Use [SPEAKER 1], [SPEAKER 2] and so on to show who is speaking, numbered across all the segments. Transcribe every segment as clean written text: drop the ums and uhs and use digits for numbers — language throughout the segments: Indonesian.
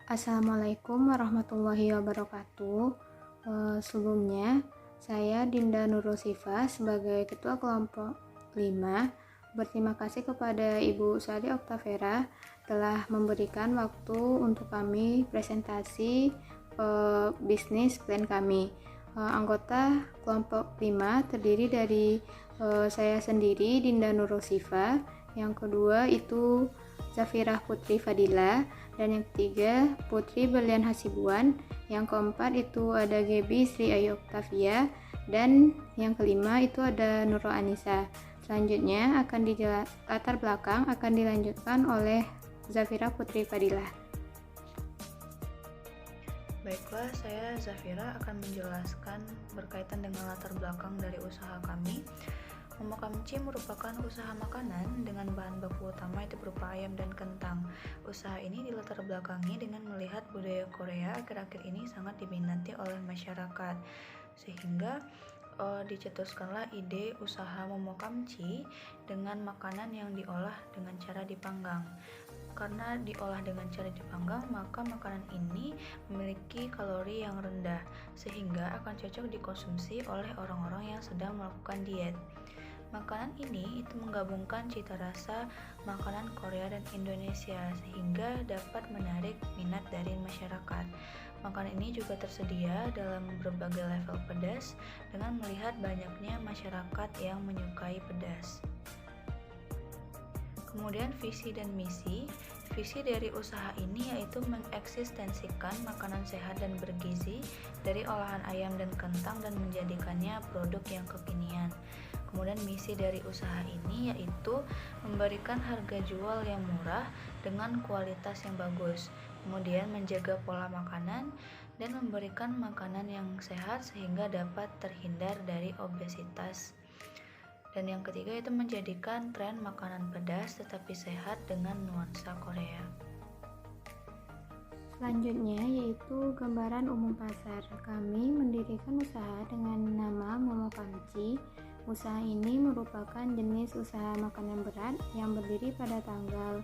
[SPEAKER 1] Assalamualaikum warahmatullahi wabarakatuh. Sebelumnya, saya Dinda Nurosifa sebagai Ketua Kelompok 5 berterima kasih kepada Ibu Sari Oktavera telah memberikan waktu untuk kami presentasi bisnis plan kami. Anggota kelompok 5 terdiri dari saya sendiri, Dinda Nurosifa, yang kedua itu Zafirah Putri Fadila, dan yang ketiga Putri Berlian Hasibuan, yang keempat itu ada Gebi Sri Ayu Oktavia, dan yang kelima itu ada Nurul Anissa. Selanjutnya latar belakang akan dilanjutkan oleh Zafirah Putri Fadila.
[SPEAKER 2] Baiklah, saya Zafira akan menjelaskan berkaitan dengan latar belakang dari usaha kami. Momokamchi merupakan usaha makanan dengan bahan baku utama itu berupa ayam dan kentang. Usaha ini dilatar belakangi dengan melihat budaya Korea akhir-akhir ini sangat diminati oleh masyarakat, sehingga dicetuskanlah ide usaha Momokamchi dengan makanan yang diolah dengan cara dipanggang. Karena diolah dengan cara dipanggang, maka makanan ini memiliki kalori yang rendah, sehingga akan cocok dikonsumsi oleh orang-orang yang sedang melakukan diet. Makanan ini itu menggabungkan cita rasa makanan Korea dan Indonesia sehingga dapat menarik minat dari masyarakat. Makanan ini juga tersedia dalam berbagai level pedas dengan melihat banyaknya masyarakat yang menyukai pedas. Kemudian visi dan misi. Visi dari usaha ini yaitu mengeksistensikan makanan sehat dan bergizi dari olahan ayam dan kentang dan menjadikannya produk yang kekinian. Kemudian misi dari usaha ini yaitu memberikan harga jual yang murah dengan kualitas yang bagus, kemudian menjaga pola makanan dan memberikan makanan yang sehat sehingga dapat terhindar dari obesitas. Dan yang ketiga itu menjadikan tren makanan pedas tetapi sehat dengan nuansa Korea.
[SPEAKER 1] Selanjutnya yaitu gambaran umum pasar. Kami mendirikan usaha dengan nama Momokamchi. Usaha ini merupakan jenis usaha makanan berat yang berdiri pada tanggal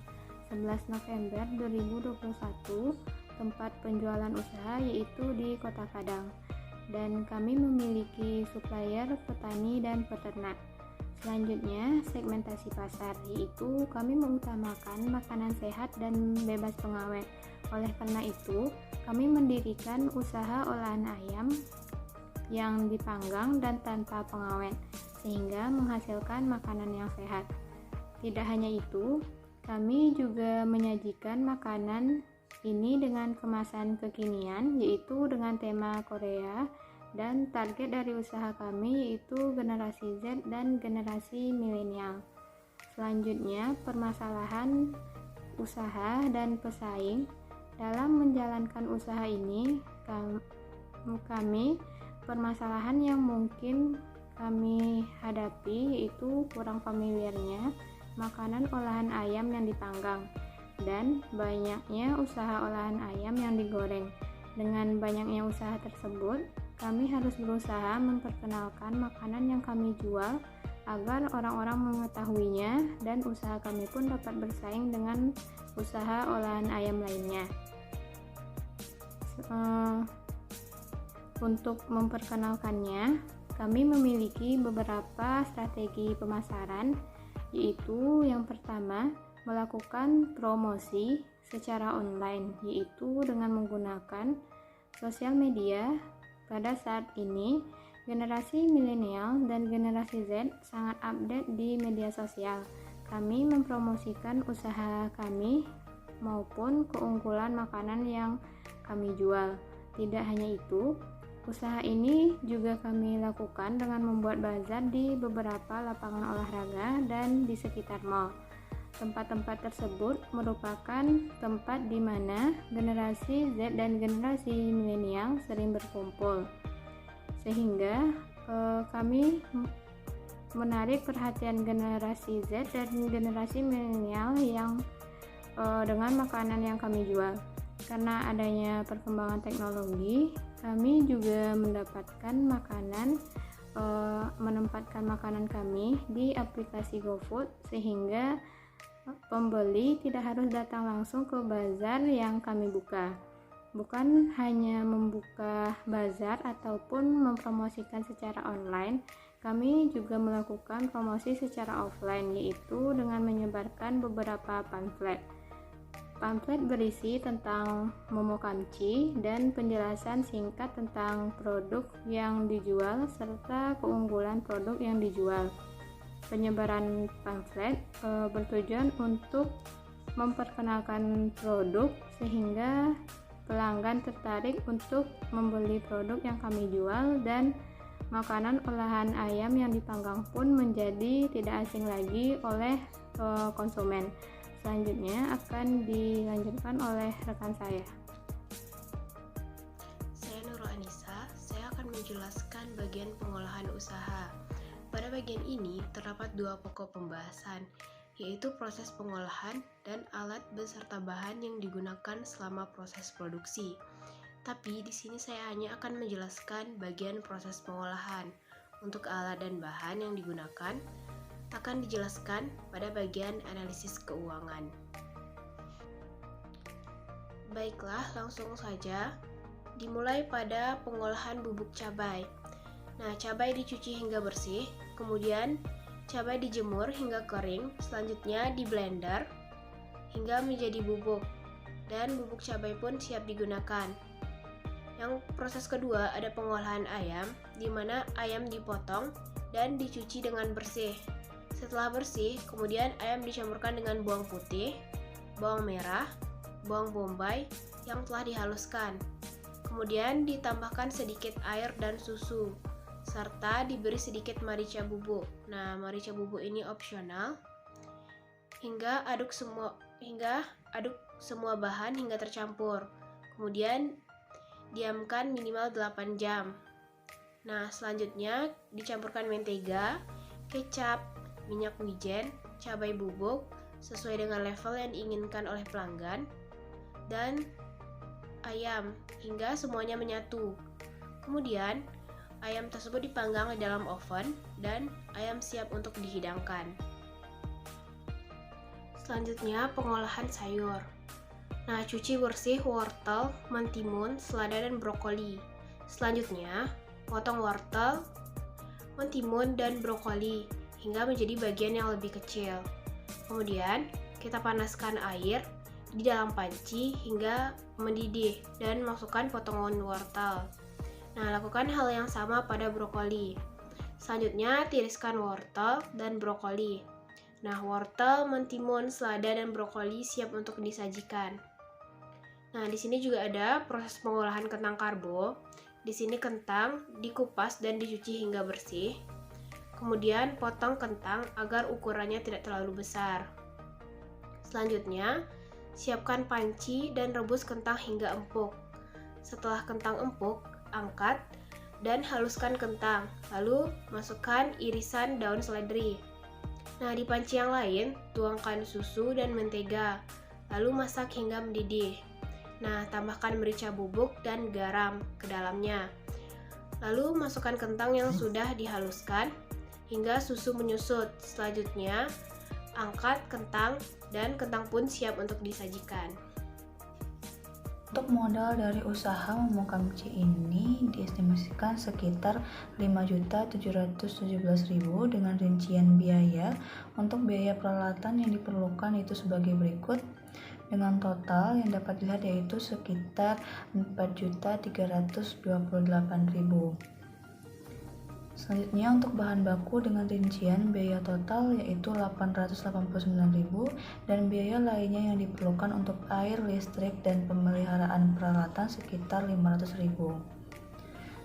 [SPEAKER 1] 11 November 2021. Tempat penjualan usaha yaitu di Kota Padang. Dan kami memiliki supplier, petani, dan peternak. Selanjutnya, segmentasi pasar, yaitu kami mengutamakan makanan sehat dan bebas pengawet. Oleh karena itu, kami mendirikan usaha olahan ayam yang dipanggang dan tanpa pengawet, sehingga menghasilkan makanan yang sehat. Tidak hanya itu, kami juga menyajikan makanan ini dengan kemasan kekinian, yaitu dengan tema Korea, dan target dari usaha kami yaitu generasi Z dan generasi milenial. Selanjutnya, permasalahan usaha dan pesaing. Dalam menjalankan usaha ini, kami permasalahan yang mungkin kami hadapi yaitu kurang familiarnya makanan olahan ayam yang dipanggang dan banyaknya usaha olahan ayam yang digoreng. Dengan banyaknya usaha tersebut, kami harus berusaha memperkenalkan makanan yang kami jual agar orang-orang mengetahuinya dan usaha kami pun dapat bersaing dengan usaha olahan ayam lainnya. Untuk memperkenalkannya, kami memiliki beberapa strategi pemasaran, yaitu yang pertama, melakukan promosi secara online, yaitu dengan menggunakan sosial media. Pada saat ini, generasi milenial dan generasi Z sangat update di media sosial. Kami mempromosikan usaha kami maupun keunggulan makanan yang kami jual. Tidak hanya itu, usaha ini juga kami lakukan dengan membuat bazar di beberapa lapangan olahraga dan di sekitar mall. Tempat-tempat tersebut merupakan tempat di mana generasi Z dan generasi milenial sering berkumpul, sehingga kami menarik perhatian generasi Z dan generasi milenial yang dengan makanan yang kami jual. Karena adanya perkembangan teknologi, kami juga menempatkan makanan kami di aplikasi GoFood sehingga pembeli tidak harus datang langsung ke bazar yang kami buka. bukan hanya membuka bazar ataupun mempromosikan secara online. Kami juga melakukan promosi secara offline, yaitu dengan menyebarkan beberapa pamflet. Pamflet berisi tentang Momo Kamchi dan penjelasan singkat tentang produk yang dijual serta keunggulan produk yang dijual. Penyebaran pamflet bertujuan untuk memperkenalkan produk sehingga pelanggan tertarik untuk membeli produk yang kami jual, dan makanan olahan ayam yang dipanggang pun menjadi tidak asing lagi oleh konsumen. Selanjutnya akan dilanjutkan oleh rekan saya.
[SPEAKER 3] Saya Nurul Anissa, saya akan menjelaskan bagian pengolahan usaha. Pada bagian ini terdapat dua pokok pembahasan, yaitu proses pengolahan dan alat beserta bahan yang digunakan selama proses produksi. Tapi di sini saya hanya akan menjelaskan bagian proses pengolahan. Untuk alat dan bahan yang digunakan akan dijelaskan pada bagian analisis keuangan. Baiklah, langsung saja. Dimulai pada pengolahan bubuk cabai. Nah, cabai dicuci hingga bersih, kemudian cabai dijemur hingga kering, selanjutnya di blender hingga menjadi bubuk, dan bubuk cabai pun siap digunakan. Yang proses kedua ada pengolahan ayam, di mana ayam dipotong dan dicuci dengan bersih. Setelah bersih, kemudian ayam dicampurkan dengan bawang putih, bawang merah, bawang bombay yang telah dihaluskan. Kemudian ditambahkan sedikit air dan susu, serta diberi sedikit merica bubuk. Nah, merica bubuk ini opsional. Hingga aduk semua bahan hingga tercampur. Kemudian diamkan minimal 8 jam. Nah, selanjutnya dicampurkan mentega, kecap, minyak wijen, cabai bubuk sesuai dengan level yang diinginkan oleh pelanggan, dan ayam hingga semuanya menyatu. Kemudian ayam tersebut dipanggang di dalam oven dan ayam siap untuk dihidangkan. Selanjutnya pengolahan sayur. Nah, cuci bersih wortel, mentimun, selada, dan brokoli. Selanjutnya, potong wortel, mentimun, dan brokoli hingga menjadi bagian yang lebih kecil. Kemudian, kita panaskan air di dalam panci hingga mendidih dan masukkan potongan wortel. Nah, lakukan hal yang sama pada brokoli. Selanjutnya, tiriskan wortel dan brokoli. Nah, wortel, mentimun, selada, dan brokoli siap untuk disajikan. Nah, di sini juga ada proses pengolahan kentang karbo. Di sini kentang dikupas dan dicuci hingga bersih. Kemudian potong kentang agar ukurannya tidak terlalu besar. Selanjutnya, siapkan panci dan rebus kentang hingga empuk. Setelah kentang empuk, angkat dan haluskan kentang. Lalu masukkan irisan daun seledri. Nah, di panci yang lain, tuangkan susu dan mentega. Lalu masak hingga mendidih. Nah, tambahkan merica bubuk dan garam ke dalamnya. Lalu masukkan kentang yang sudah dihaluskan hingga susu menyusut. Selanjutnya, angkat kentang dan kentang pun siap untuk disajikan.
[SPEAKER 2] Untuk modal dari usaha Momo Kamchi ini diestimasikan sekitar 5.717.000 dengan rincian biaya. Untuk biaya peralatan yang diperlukan itu sebagai berikut. Dengan total yang dapat dilihat yaitu sekitar 4.328.000. Selanjutnya untuk bahan baku dengan rincian biaya total yaitu 889.000 dan biaya lainnya yang diperlukan untuk air, listrik, dan pemeliharaan peralatan sekitar 500.000.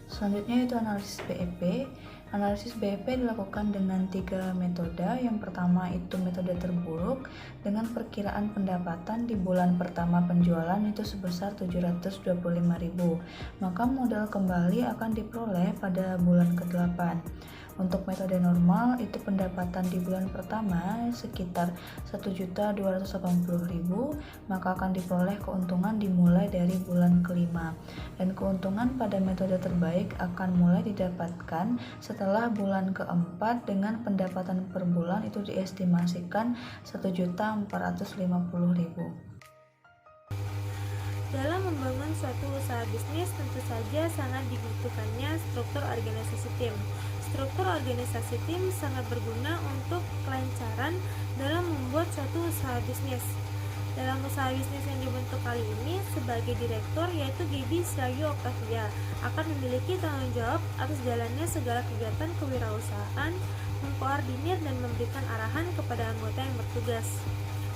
[SPEAKER 2] Selanjutnya itu analisis BEP. Analisis BEP dilakukan dengan 3 metode. Yang pertama itu metode terburuk dengan perkiraan pendapatan di bulan pertama penjualan itu sebesar 725.000. Maka modal kembali akan diperoleh pada bulan ke-8. Untuk metode normal itu pendapatan di bulan pertama sekitar 1.280.000, maka akan diperoleh keuntungan dimulai dari bulan ke-5. Dan keuntungan pada metode terbaik akan mulai didapatkan setelah bulan ke-4 dengan pendapatan per bulan itu diestimasikan 1.450.000.
[SPEAKER 3] Dalam membangun
[SPEAKER 4] dalam suatu usaha bisnis tentu saja sangat dibutuhkannya struktur organisasi tim. Struktur organisasi tim sangat berguna untuk kelancaran dalam membuat suatu usaha bisnis. Dalam usaha bisnis yang dibentuk kali ini, sebagai direktur yaitu Gaby Srayu Octavia akan memiliki tanggung jawab atas jalannya segala kegiatan kewirausahaan, mengkoordinir dan memberikan arahan kepada anggota yang bertugas.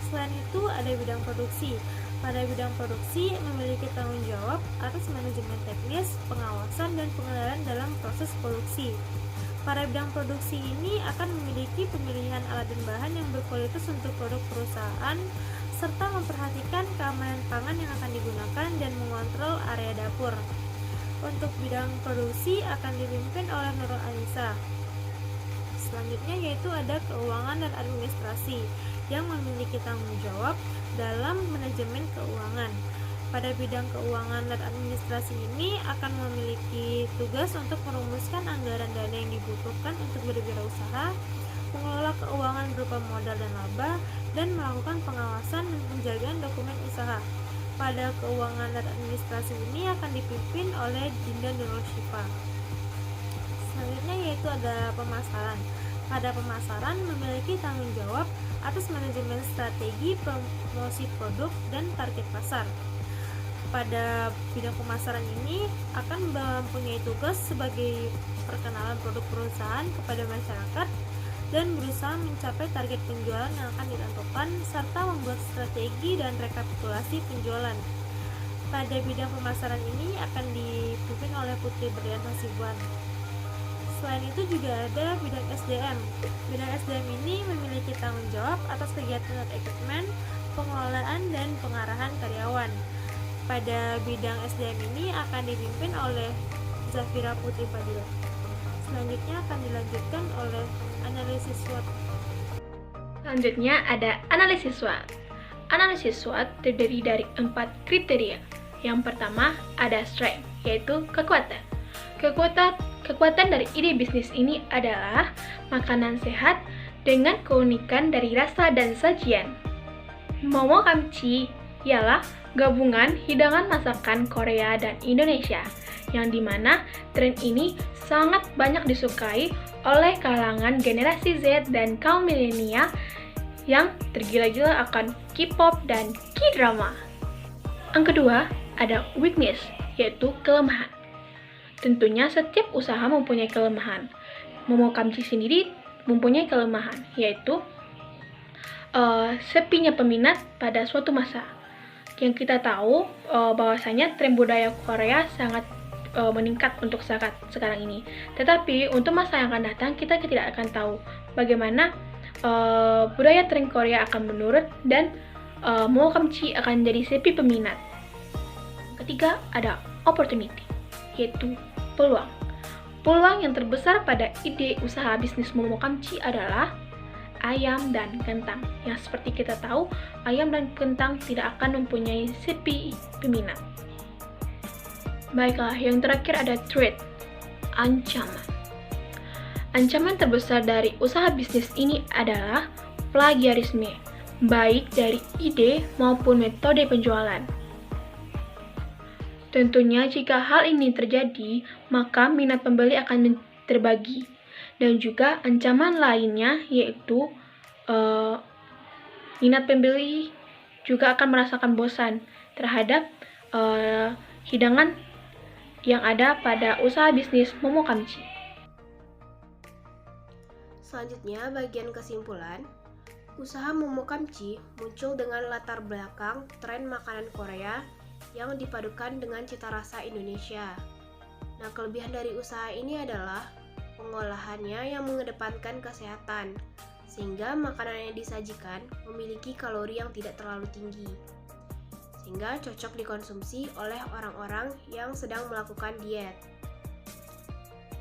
[SPEAKER 4] Selain itu, ada bidang produksi. Pada bidang produksi memiliki tanggung jawab atas manajemen teknis, pengawasan, dan pengenalan dalam proses produksi. Pada bidang produksi ini akan memiliki pemilihan alat dan bahan yang berkualitas untuk produk perusahaan, serta memperhatikan keamanan pangan yang akan digunakan dan mengontrol area dapur. Untuk bidang produksi akan dipimpin oleh Nurul Anissa. Selanjutnya yaitu ada keuangan dan administrasi yang memiliki tanggung jawab dalam manajemen keuangan. Pada bidang keuangan dan administrasi ini akan memiliki tugas untuk merumuskan anggaran dana yang dibutuhkan untuk berwirausaha, mengelola keuangan berupa modal dan laba, dan melakukan pengawasan dan penjagaan dokumen usaha. Pada keuangan dan administrasi ini akan dipimpin oleh Dinda Nurul Syifa. Selanjutnya yaitu ada pemasaran. Pada pemasaran memiliki tanggung jawab atas manajemen strategi, promosi produk, dan target pasar. Pada bidang pemasaran ini akan mempunyai tugas sebagai perkenalan produk perusahaan kepada masyarakat dan berusaha mencapai target penjualan yang akan ditentukan serta membuat strategi dan rekapitulasi penjualan. Pada bidang pemasaran ini akan dipimpin oleh Putri Berlian Hasibuan. Selain itu juga ada bidang SDM. Bidang SDM ini memiliki tanggung jawab atas kegiatan rekrutmen, pengelolaan, dan pengarahan karyawan. Pada bidang SDM ini akan dipimpin oleh Zafira Putri Fadila. Selanjutnya akan dilanjutkan oleh analisis SWOT.
[SPEAKER 5] Selanjutnya ada analisis SWOT. Analisis SWOT terdiri dari 4 kriteria. Yang pertama ada strength, yaitu kekuatan. Kekuatan dari ide bisnis ini adalah makanan sehat dengan keunikan dari rasa dan sajian. Momo Kamchi ialah gabungan hidangan masakan Korea dan Indonesia, yang dimana tren ini sangat banyak disukai oleh kalangan generasi Z dan kaum milenial yang tergila-gila akan K-pop dan K-drama. Yang kedua, ada weakness, yaitu kelemahan. Tentunya setiap usaha mempunyai kelemahan. Momo Kamchi sendiri mempunyai kelemahan, yaitu sepinya peminat pada suatu masa. Yang kita tahu bahwasanya tren budaya Korea sangat meningkat untuk saat sekarang ini. Tetapi untuk masa yang akan datang kita tidak akan tahu bagaimana budaya tren Korea akan menurun dan Momo Kamchi akan jadi sepi peminat. Ketiga ada opportunity, yaitu peluang. Peluang yang terbesar pada ide usaha bisnis Momo Kamchi adalah ayam dan kentang. Yang seperti kita tahu, ayam dan kentang tidak akan mempunyai sepi peminat. Baiklah, yang terakhir ada threat, ancaman. Ancaman terbesar dari usaha bisnis ini adalah plagiarisme, baik dari ide maupun metode penjualan. Tentunya jika hal ini terjadi, maka minat pembeli akan terbagi. Dan juga ancaman lainnya yaitu minat pembeli juga akan merasakan bosan terhadap hidangan yang ada pada usaha bisnis Momo Kamchi.
[SPEAKER 3] Selanjutnya, bagian kesimpulan. Usaha Momo Kamchi muncul dengan latar belakang tren makanan Korea yang dipadukan dengan cita rasa Indonesia. Nah, kelebihan dari usaha ini adalah pengolahannya yang mengedepankan kesehatan, sehingga makanan yang disajikan memiliki kalori yang tidak terlalu tinggi, sehingga cocok dikonsumsi oleh orang-orang yang sedang melakukan diet.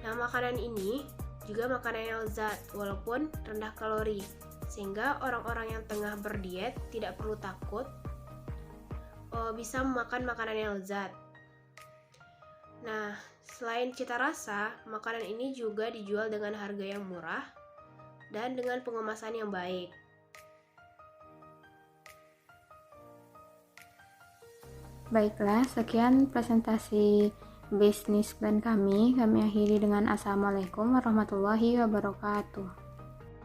[SPEAKER 3] Nah, makanan ini juga makanan yang lezat walaupun rendah kalori, sehingga orang-orang yang tengah berdiet tidak perlu takut bisa memakan makanan yang lezat. Nah, selain cita rasa, makanan ini juga dijual dengan harga yang murah dan dengan pengemasan yang baik.
[SPEAKER 1] Baiklah, sekian presentasi bisnis plan kami. Kami akhiri dengan Assalamualaikum warahmatullahi wabarakatuh.